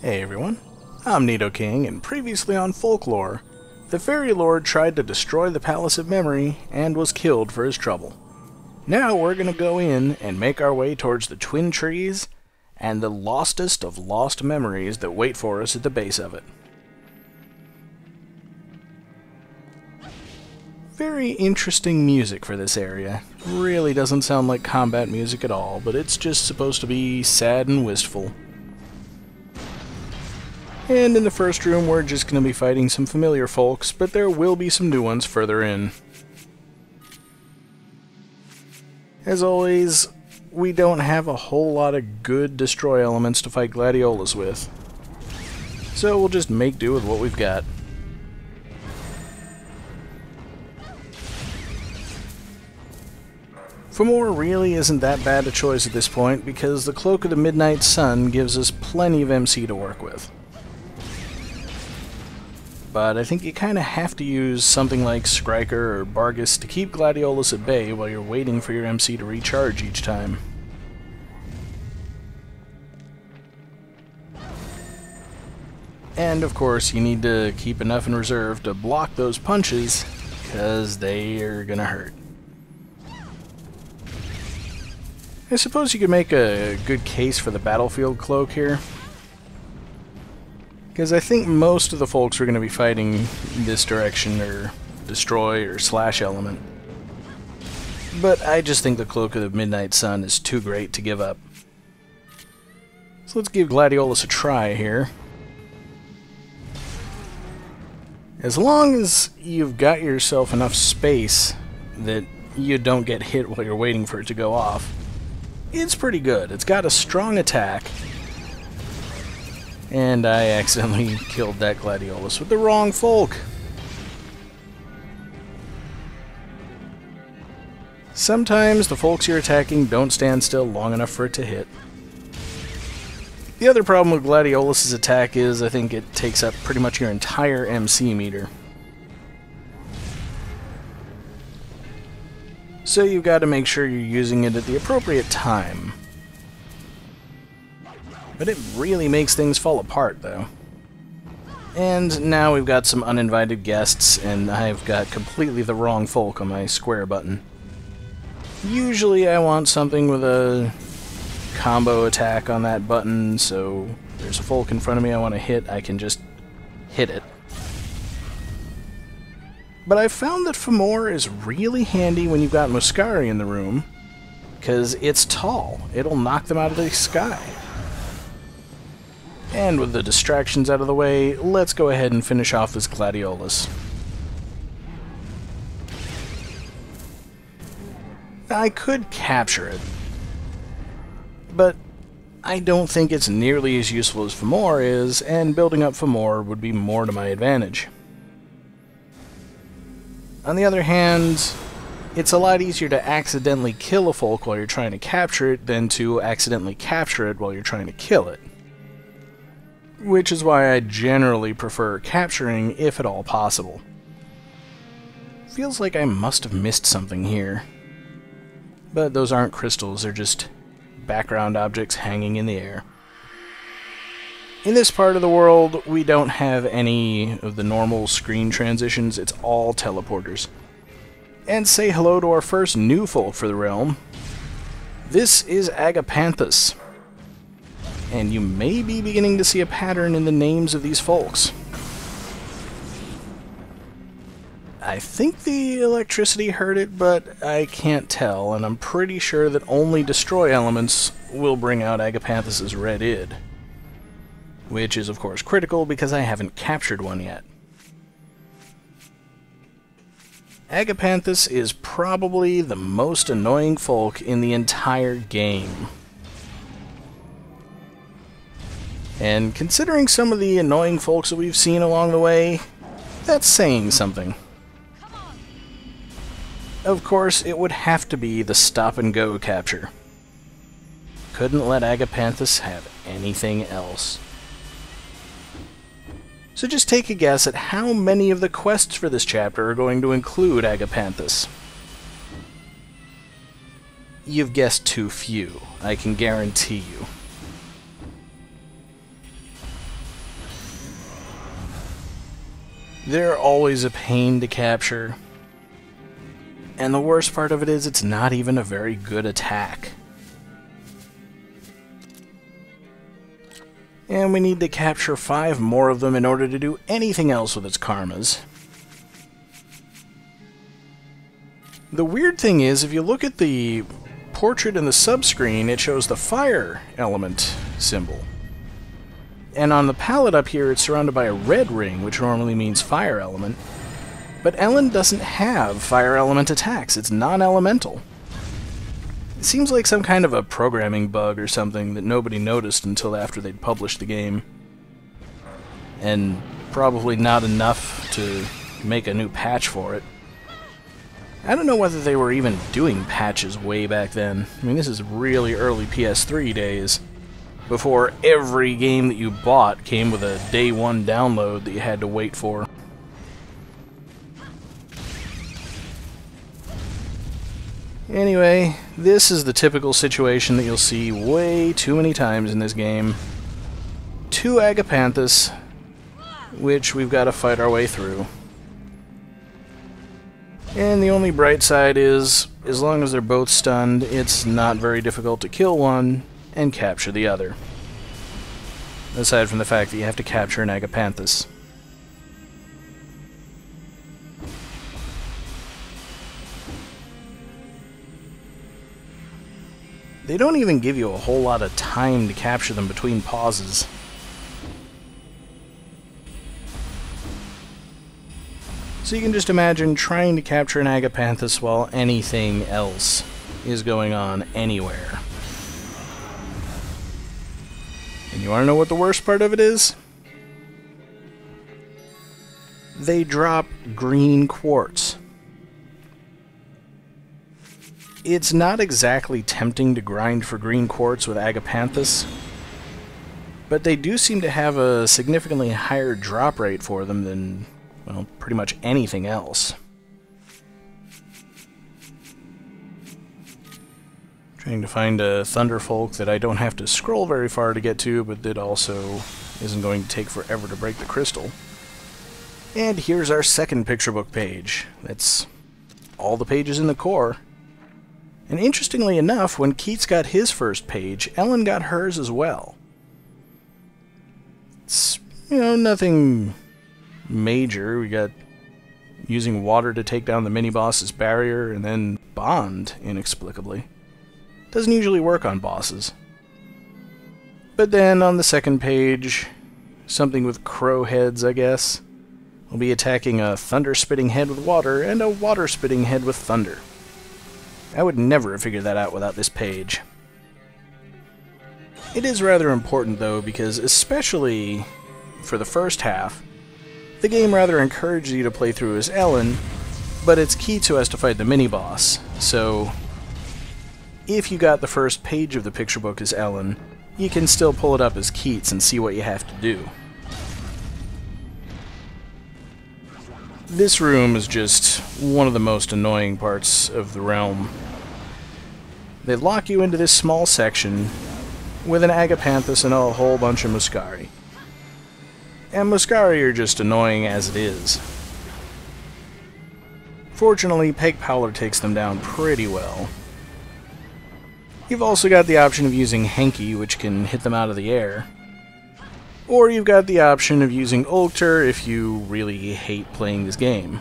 Hey everyone, I'm Nidoking, and previously on Folklore, the Fairy Lord tried to destroy the Palace of Memory and was killed for his trouble. Now we're gonna go in and make our way towards the Twin Trees and the lostest of lost memories that wait for us at the base of it. Very interesting music for this area. Really doesn't sound like combat music at all, but it's just supposed to be sad and wistful. And in the first room, we're just going to be fighting some familiar folks, but there will be some new ones further in. As always, we don't have a whole lot of good destroy elements to fight Gladiolas with, so we'll just make do with what we've got. Folklore really isn't that bad a choice at this point, because the Cloak of the Midnight Sun gives us plenty of MC to work with. But I think you kind of have to use something like Skriker or Bargus to keep Gladiolas at bay while you're waiting for your MC to recharge each time. And of course, you need to keep enough in reserve to block those punches, because they are gonna hurt. I suppose you could make a good case for the Battlefield Cloak here, because I think most of the folks are going to be fighting this direction, or destroy, or slash element. But I just think the Cloak of the Midnight Sun is too great to give up. So let's give Gladiolas a try here. As long as you've got yourself enough space that you don't get hit while you're waiting for it to go off, it's pretty good. It's got a strong attack. And I accidentally killed that Gladiolas with the wrong folk. Sometimes the folks you're attacking don't stand still long enough for it to hit. The other problem with Gladiolas' attack is I think it takes up pretty much your entire MC meter. So you've got to make sure you're using it at the appropriate time. But it really makes things fall apart, though. And now we've got some uninvited guests, and I've got completely the wrong folk on my square button. Usually I want something with a combo attack on that button, so there's a folk in front of me I want to hit, I can just hit it. But I've found that Folklore is really handy when you've got Muscari in the room, because it's tall. It'll knock them out of the sky. And with the distractions out of the way, let's go ahead and finish off this Gladiolas. I could capture it, but I don't think it's nearly as useful as Folklore is, and building up Folklore would be more to my advantage. On the other hand, it's a lot easier to accidentally kill a folk while you're trying to capture it than to accidentally capture it while you're trying to kill it. Which is why I generally prefer capturing, if at all possible. Feels like I must have missed something here. But those aren't crystals, they're just background objects hanging in the air. In this part of the world, we don't have any of the normal screen transitions, it's all teleporters. And say hello to our first new folk for the realm. This is Agapanthus. And you may be beginning to see a pattern in the names of these folks. I think the electricity hurt it, but I can't tell, and I'm pretty sure that only destroy elements will bring out Agapanthus' red id. Which is of course critical because I haven't captured one yet. Agapanthus is probably the most annoying folk in the entire game. And considering some of the annoying folks that we've seen along the way, that's saying something. Of course, it would have to be the stop-and-go capture. Couldn't let Agapanthus have anything else. So just take a guess at how many of the quests for this chapter are going to include Agapanthus. You've guessed too few, I can guarantee you. They're always a pain to capture. And the worst part of it is it's not even a very good attack. And we need to capture 5 more of them in order to do anything else with its karmas. The weird thing is, if you look at the portrait in the subscreen, it shows the fire element symbol. And on the palette up here, it's surrounded by a red ring, which normally means fire element. But Ellen doesn't have fire element attacks. It's non-elemental. It seems like some kind of a programming bug or something that nobody noticed until after they'd published the game. And probably not enough to make a new patch for it. I don't know whether they were even doing patches way back then. I mean, this is really early PS3 days, before every game that you bought came with a day 1 download that you had to wait for. Anyway, this is the typical situation that you'll see way too many times in this game. 2 Agapanthus, which we've got to fight our way through. And the only bright side is, as long as they're both stunned, it's not very difficult to kill one and capture the other. Aside from the fact that you have to capture an Agapanthus. They don't even give you a whole lot of time to capture them between pauses. So you can just imagine trying to capture an Agapanthus while anything else is going on anywhere. And you want to know what the worst part of it is? They drop green quartz. It's not exactly tempting to grind for green quartz with Agapanthus, but they do seem to have a significantly higher drop rate for them than, well, pretty much anything else. Trying to find a Thunderfolk that I don't have to scroll very far to get to, but that also isn't going to take forever to break the crystal. And here's our second picture book page. That's all the pages in the core. And interestingly enough, when Keats got his first page, Ellen got hers as well. It's, nothing major. We got using water to take down the mini-boss's barrier, and then bond, inexplicably. Doesn't usually work on bosses. But then on the second page, something with crow heads, I guess. We'll be attacking a thunder-spitting head with water and a water-spitting head with thunder. I would never have figured that out without this page. It is rather important, though, because especially for the first half, the game rather encourages you to play through as Ellen, but it's Keats who has to fight the mini-boss, so if you got the first page of the picture book as Ellen, you can still pull it up as Keats and see what you have to do. This room is just one of the most annoying parts of the realm. They lock you into this small section with an Agapanthus and a whole bunch of Muscari. And Muscari are just annoying as it is. Fortunately, Peg Powler takes them down pretty well. You've also got the option of using Henki, which can hit them out of the air. Or you've got the option of using Ulter if you really hate playing this game.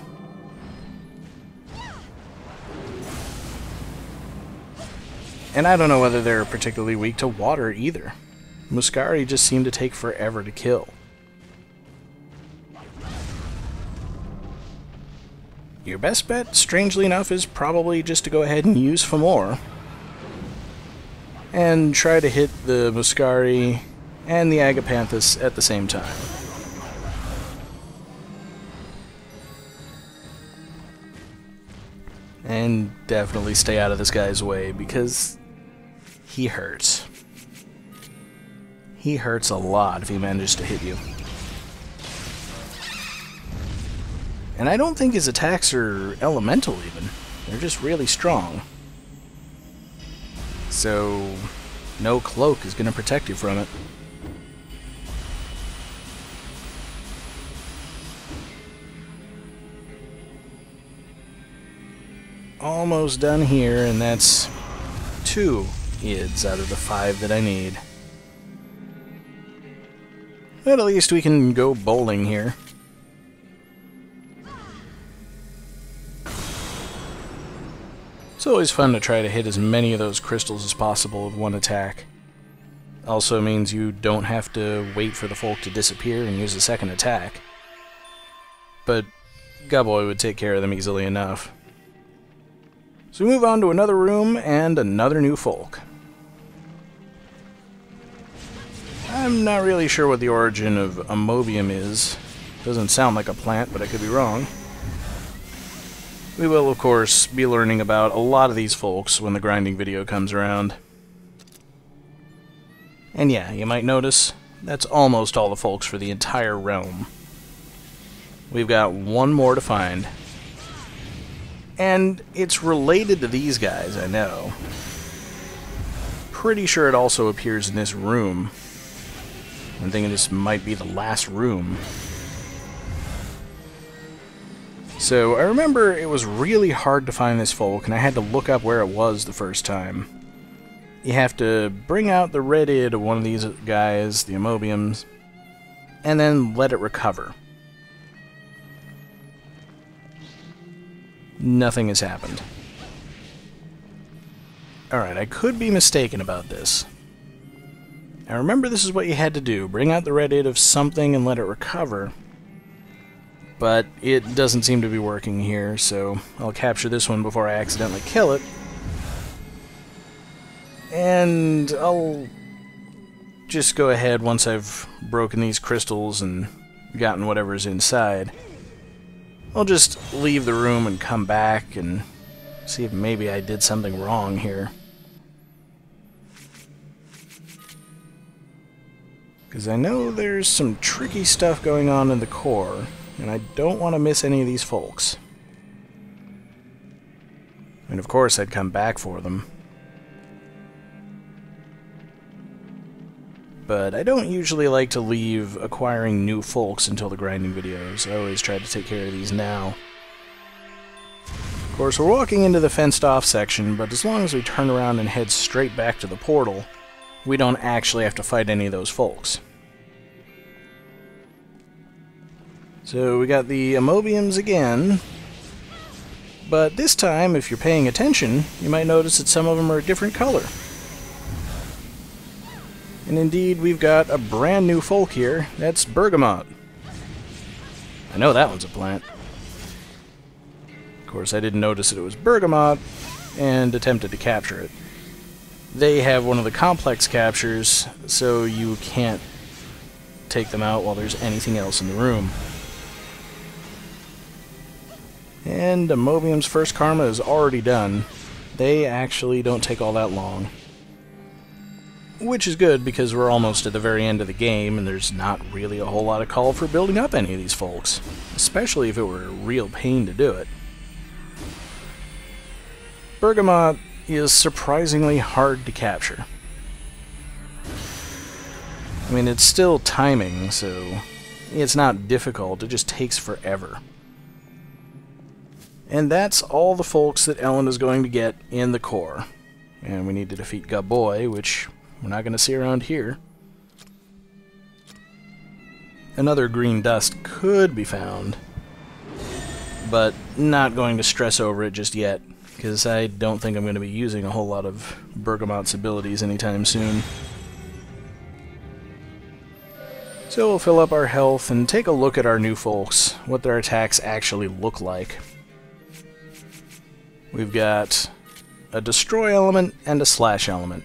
And I don't know whether they're particularly weak to water either. Muscari just seem to take forever to kill. Your best bet, strangely enough, is probably just to go ahead and use Fomor. And try to hit the Muscari and the Agapanthus at the same time. And definitely stay out of this guy's way, because he hurts. He hurts a lot if he manages to hit you. And I don't think his attacks are elemental even. They're just really strong. So no cloak is going to protect you from it. almost done here, and that's 2 IDs out of the 5 that I need. But at least we can go bowling here. It's always fun to try to hit as many of those crystals as possible with one attack. Also means you don't have to wait for the folk to disappear and use a second attack. But Gubboy would take care of them easily enough. So we move on to another room and another new folk. I'm not really sure what the origin of Amobium is. Doesn't sound like a plant, but I could be wrong. We will, of course, be learning about a lot of these folks when the grinding video comes around. And yeah, you might notice, that's almost all the folks for the entire realm. We've got one more to find. And it's related to these guys, I know. Pretty sure it also appears in this room. I'm thinking this might be the last room. So, I remember it was really hard to find this folk, and I had to look up where it was the first time. You have to bring out the red id of one of these guys, the Amobiums, and then let it recover. Nothing has happened. Alright, I could be mistaken about this. I remember this is what you had to do, bring out the red id of something and let it recover. But it doesn't seem to be working here, so I'll capture this one before I accidentally kill it. And I'll just go ahead once I've broken these crystals and gotten whatever's inside. I'll just leave the room and come back and see if maybe I did something wrong here. Because I know there's some tricky stuff going on in the core, and I don't want to miss any of these folks. And of course I'd come back for them. But I don't usually like to leave acquiring new folks until the grinding videos. I always try to take care of these now. Of course, we're walking into the fenced-off section, but as long as we turn around and head straight back to the portal, we don't actually have to fight any of those folks. So we got the Amobiums again, but this time, if you're paying attention, you might notice that some of them are a different color. And indeed, we've got a brand new folk here. That's Bergamot. I know that one's a plant. Of course, I didn't notice that it was Bergamot, and attempted to capture it. They have one of the complex captures, so you can't take them out while there's anything else in the room. And Amobium's first karma is already done. They actually don't take all that long. Which is good, because we're almost at the very end of the game, and there's not really a whole lot of call for building up any of these folks. Especially if it were a real pain to do it. Bergamot is surprisingly hard to capture. I mean, it's still timing, so it's not difficult, it just takes forever. And that's all the folks that Ellen is going to get in the core. And we need to defeat Gubboy, which we're not going to see around here. Another green dust could be found, but not going to stress over it just yet, because I don't think I'm going to be using a whole lot of Bergamot's abilities anytime soon. So we'll fill up our health and take a look at our new folks, what their attacks actually look like. We've got a destroy element and a slash element.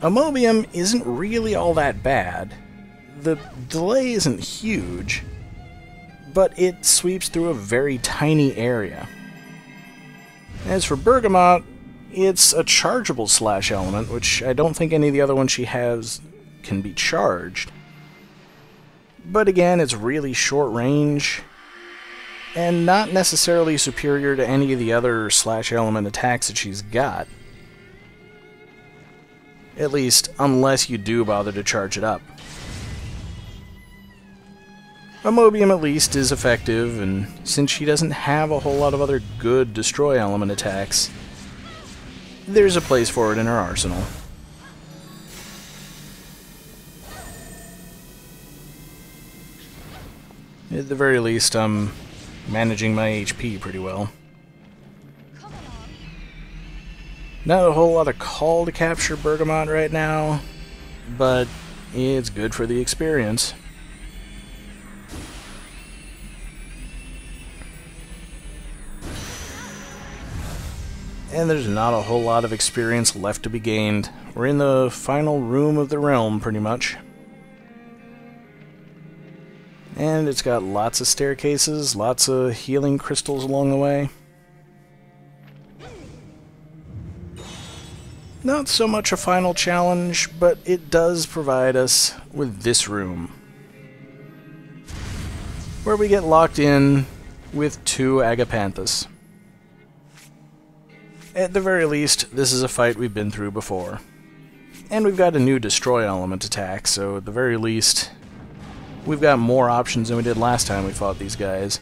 Amobium isn't really all that bad. The delay isn't huge, but it sweeps through a very tiny area. As for Bergamot, it's a chargeable slash element, which I don't think any of the other ones she has can be charged. But again, it's really short range, and not necessarily superior to any of the other slash element attacks that she's got. At least, unless you do bother to charge it up. Amobium at least is effective, and since she doesn't have a whole lot of other good destroy element attacks, there's a place for it in her arsenal. At the very least, I'm managing my HP pretty well. Not a whole lot of call to capture Bergamot right now, but it's good for the experience. And there's not a whole lot of experience left to be gained. We're in the final room of the realm, pretty much. And it's got lots of staircases, lots of healing crystals along the way. Not so much a final challenge, but it does provide us with this room, where we get locked in with 2 Agapanthus. At the very least, this is a fight we've been through before. And we've got a new destroy element attack, so at the very least, we've got more options than we did last time we fought these guys.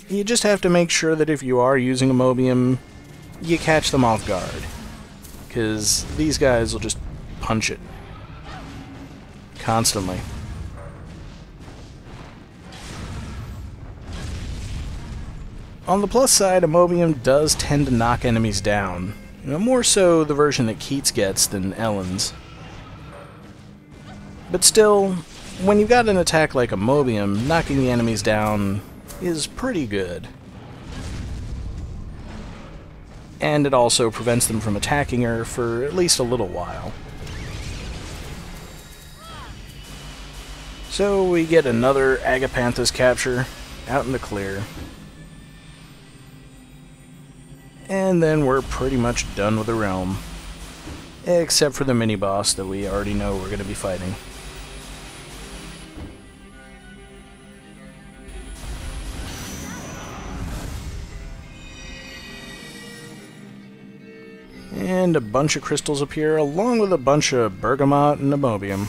You just have to make sure that if you are using Amobium, you catch them off guard, because these guys will just punch it constantly. On the plus side, Amobium does tend to knock enemies down, more so the version that Keats gets than Ellen's. But still, when you've got an attack like Amobium, knocking the enemies down is pretty good. And it also prevents them from attacking her for at least a little while. So we get another Agapanthus capture out in the clear. And then we're pretty much done with the realm. Except for the mini-boss that we already know we're going to be fighting. And a bunch of crystals appear, along with a bunch of Bergamot and Amobium.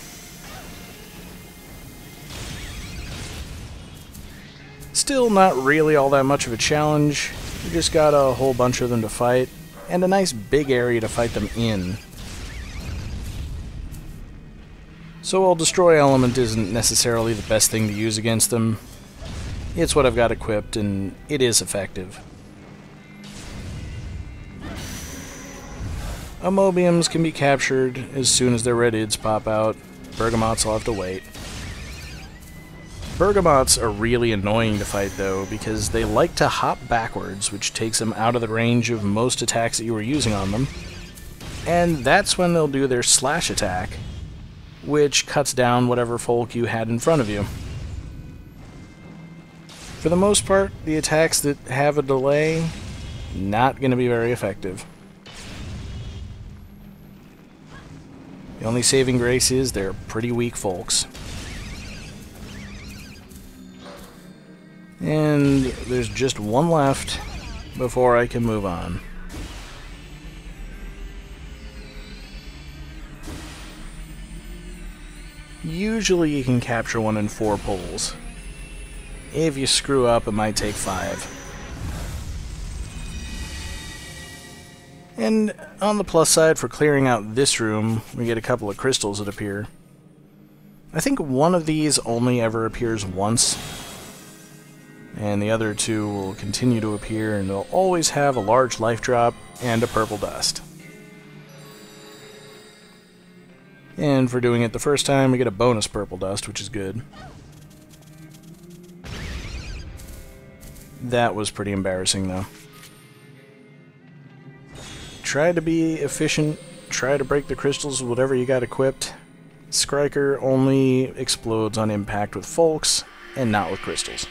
Still not really all that much of a challenge. We just got a whole bunch of them to fight, and a nice big area to fight them in. So while Destroy Element isn't necessarily the best thing to use against them, it's what I've got equipped, and it is effective. Amobiums can be captured as soon as their red ids pop out. Bergamots will have to wait. Bergamots are really annoying to fight, though, because they like to hop backwards, which takes them out of the range of most attacks that you were using on them. And that's when they'll do their slash attack, which cuts down whatever folk you had in front of you. For the most part, the attacks that have a delay, not going to be very effective. The only saving grace is they're pretty weak folks. And there's just one left before I can move on. Usually you can capture one in 4 pulls. If you screw up, it might take 5. And on the plus side for clearing out this room, we get a couple of crystals that appear. I think one of these only ever appears once, and the other 2 will continue to appear, and they'll always have a large life drop and a purple dust. And for doing it the first time, we get a bonus purple dust, which is good. That was pretty embarrassing, though. Try to be efficient, try to break the crystals with whatever you got equipped. Skriker only explodes on impact with folks, and not with crystals.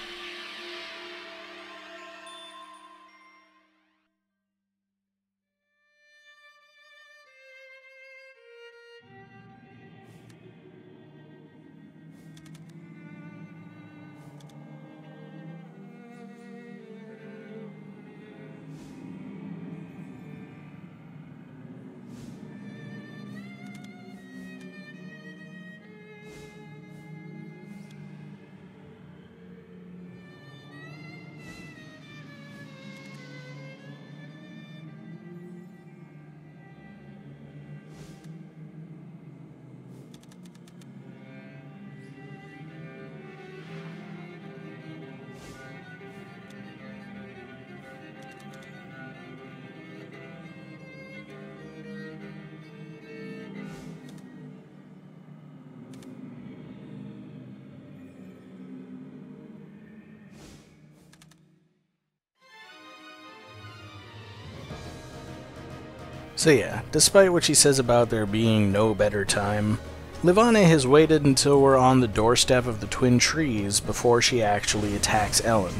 So yeah, despite what she says about there being no better time, Livane has waited until we're on the doorstep of the Twin Trees before she actually attacks Ellen.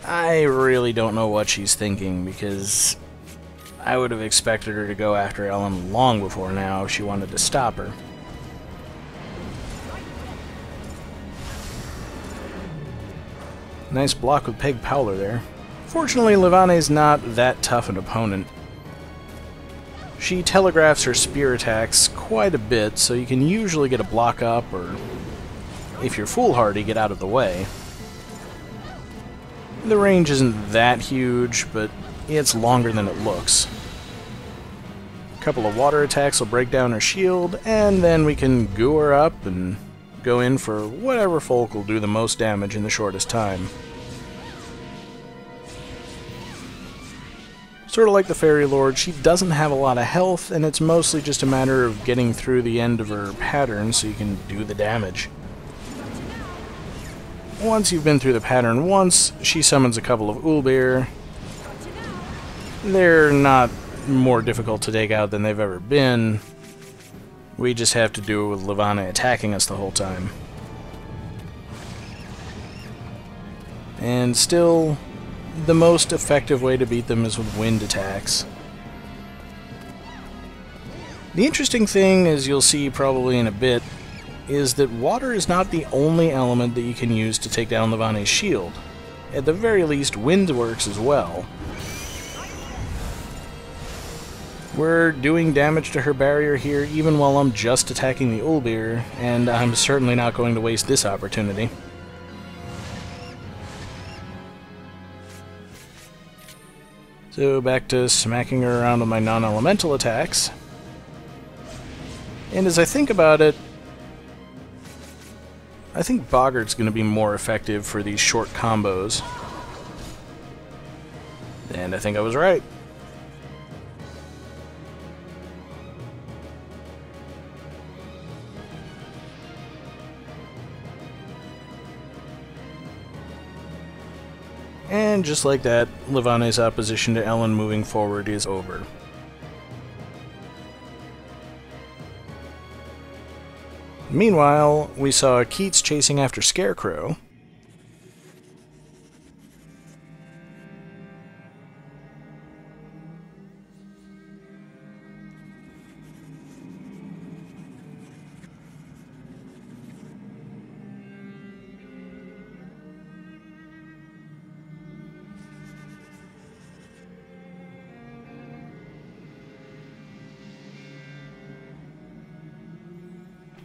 I really don't know what she's thinking, because I would have expected her to go after Ellen long before now if she wanted to stop her. Nice block with Peg Powler there. Fortunately, Livane's not that tough an opponent. She telegraphs her spear attacks quite a bit, so you can usually get a block up, or if you're foolhardy, get out of the way. The range isn't that huge, but it's longer than it looks. A couple of water attacks will break down her shield, and then we can goo her up and go in for whatever folk will do the most damage in the shortest time. Sort of like the Fairy Lord, she doesn't have a lot of health, and it's mostly just a matter of getting through the end of her pattern so you can do the damage. Once you've been through the pattern once, she summons a couple of Ulbir. They're not more difficult to take out than they've ever been. We just have to do it with Livane attacking us the whole time. And still, the most effective way to beat them is with wind attacks. The interesting thing, as you'll see probably in a bit, is that water is not the only element that you can use to take down Livane's shield. At the very least, wind works as well. We're doing damage to her barrier here even while I'm just attacking the Ulbir, and I'm certainly not going to waste this opportunity. So back to smacking her around with my non-elemental attacks. And as I think about it, I think Boggart's going to be more effective for these short combos. And I think I was right. And just like that, Livane's opposition to Ellen moving forward is over. Meanwhile, we saw Keats chasing after Scarecrow.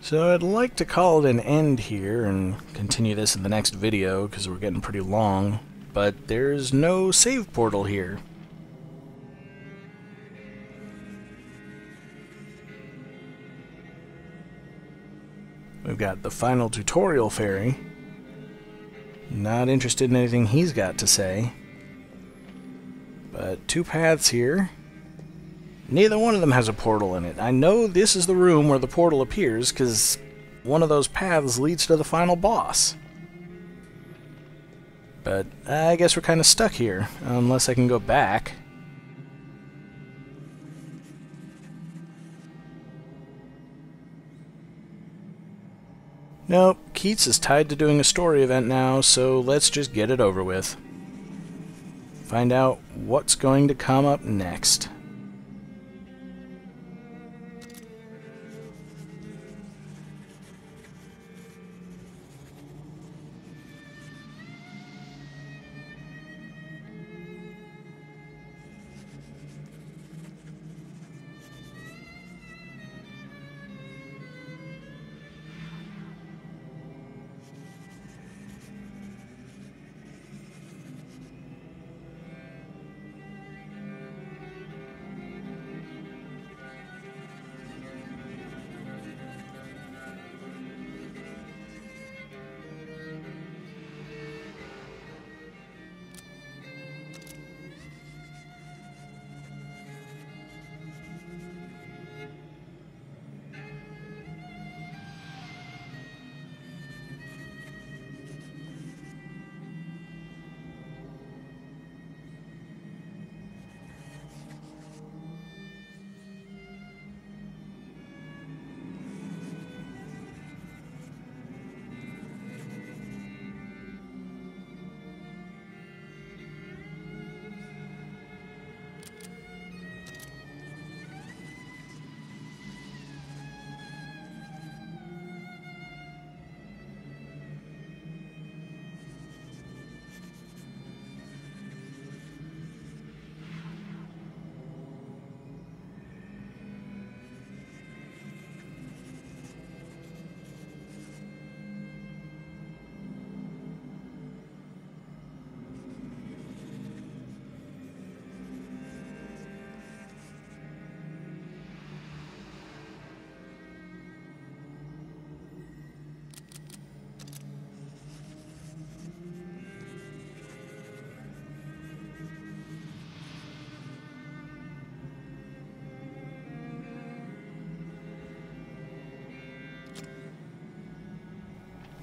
So I'd like to call it an end here and continue this in the next video because we're getting pretty long, but there's no save portal here. We've got the final tutorial fairy. Not interested in anything he's got to say. But two paths here. Neither one of them has a portal in it. I know this is the room where the portal appears, because one of those paths leads to the final boss. But I guess we're kind of stuck here, unless I can go back. Nope, Keats is tied to doing a story event now, so let's just get it over with. Find out what's going to come up next.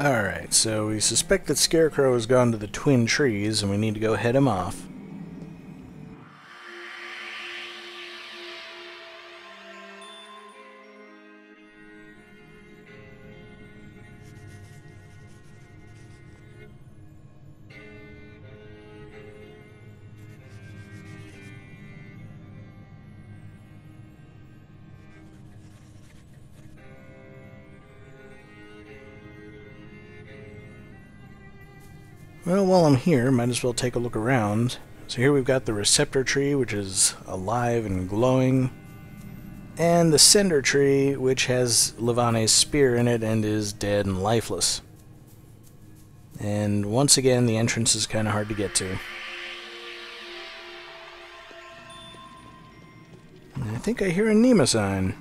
Alright, so we suspect that Scarecrow has gone to the Twin Trees, and we need to go head him off. Well, while I'm here, might as well take a look around. So here we've got the Receptor Tree, which is alive and glowing, and the Sender Tree, which has Levane's spear in it and is dead and lifeless. And once again, the entrance is kind of hard to get to. And I think I hear a Nema sign.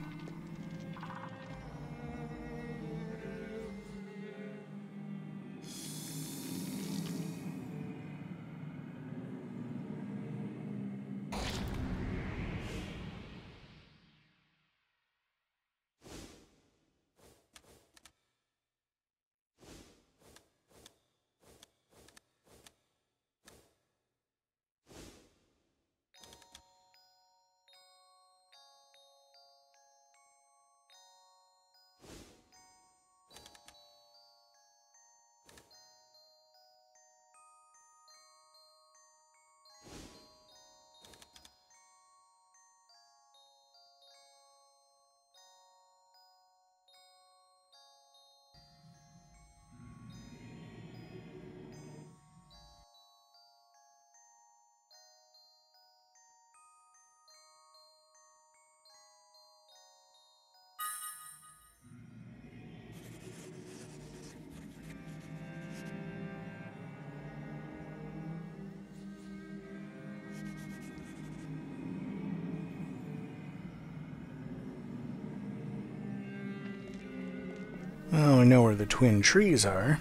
Well, we know where the Twin Trees are.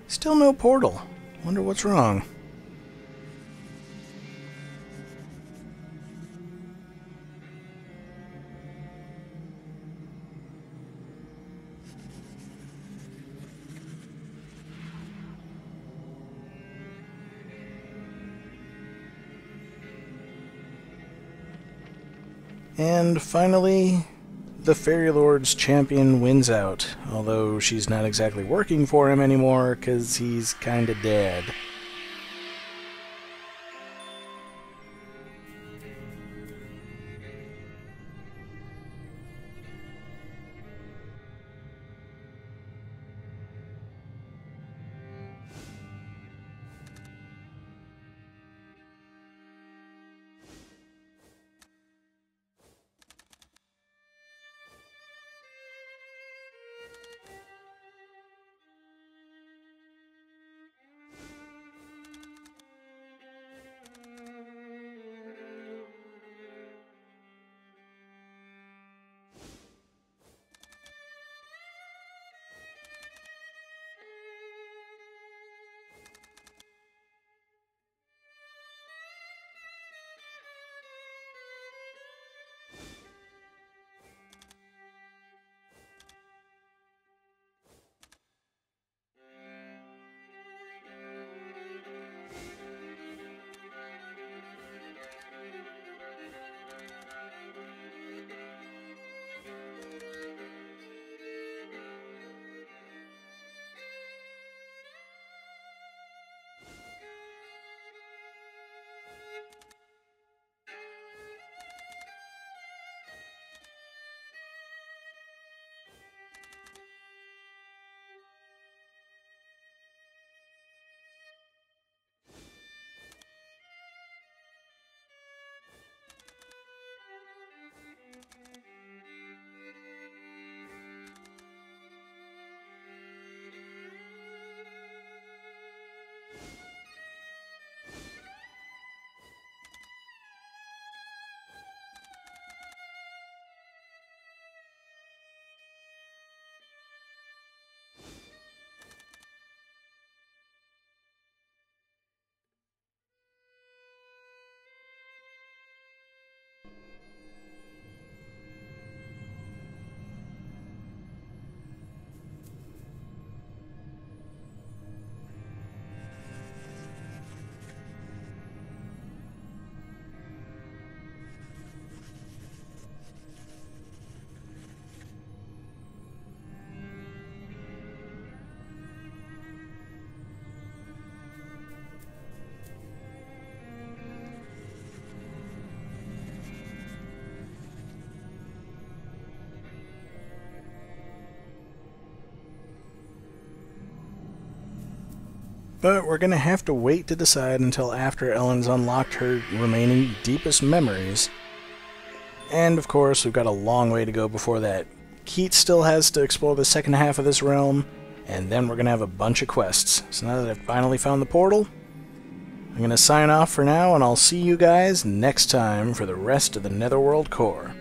Still no portal. Wonder what's wrong. And finally, the Fairy Lord's champion wins out, although she's not exactly working for him anymore because he's kinda dead. But we're going to have to wait to decide until after Ellen's unlocked her remaining deepest memories. And of course, we've got a long way to go before that. Keith still has to explore the second half of this realm, and then we're going to have a bunch of quests. So now that I've finally found the portal, I'm going to sign off for now, and I'll see you guys next time for the rest of the Netherworld core.